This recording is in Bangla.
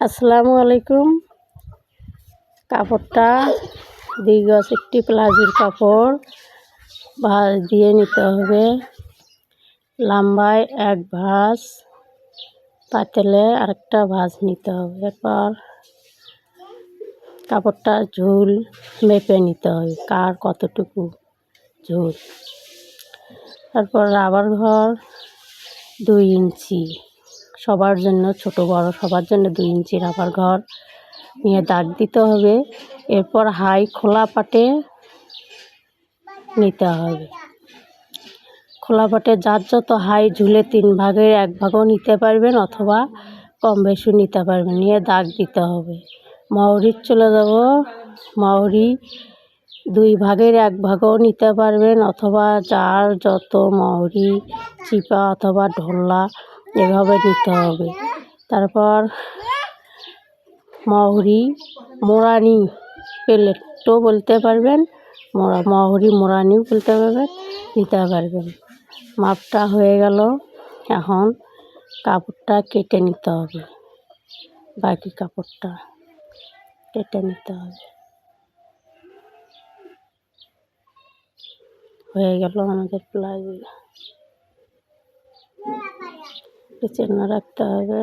আসসালামু আলাইকুম। কাপড়টা 2 গজ একটি প্লাজোর কাপড় ভাঁজ দিয়ে নিতে হবে। লম্বায় 1 ভাঁজ, পাতলে আরেকটা ভাঁজ নিতে হবে। এরপর কাপড়টা ঝুল মেপে নিতে হবে, কার কতটুকু ঝুল। তারপর রাবার ঘর 2 ইঞ্চি, সবার জন্য, ছোট বড় সবার জন্য 2 ইঞ্চি রাবার ঘর নিয়ে দাগ দিতে হবে। এরপর হাই খোলা পাটে নিতে হবে। খোলা পাটে যার যত হাই ঝুলে 3 ভাগের 1 ভাগও নিতে পারবেন অথবা কম বেশি নিতে পারবেন, নিয়ে দাগ দিতে হবে। মহরির চলে যাব, মহরি 2 ভাগের 1 ভাগও নিতে পারবেন অথবা যার যত মহরি চিপা অথবা ঢোলা এভাবে নিতে হবে। তারপর মহরি মোড়ানি প্লেটও বলতে পারবেন, মহরি মোড়ানিও বলতে পারবেন, নিতে পারবেন। মাপটা হয়ে গেল, এখন কাপড়টা কেটে নিতে হবে। বাকি কাপড়টা কেটে নিতে হবে। হয়ে গেল আমাদের প্লাজো। পেছনে রাখতে হবে।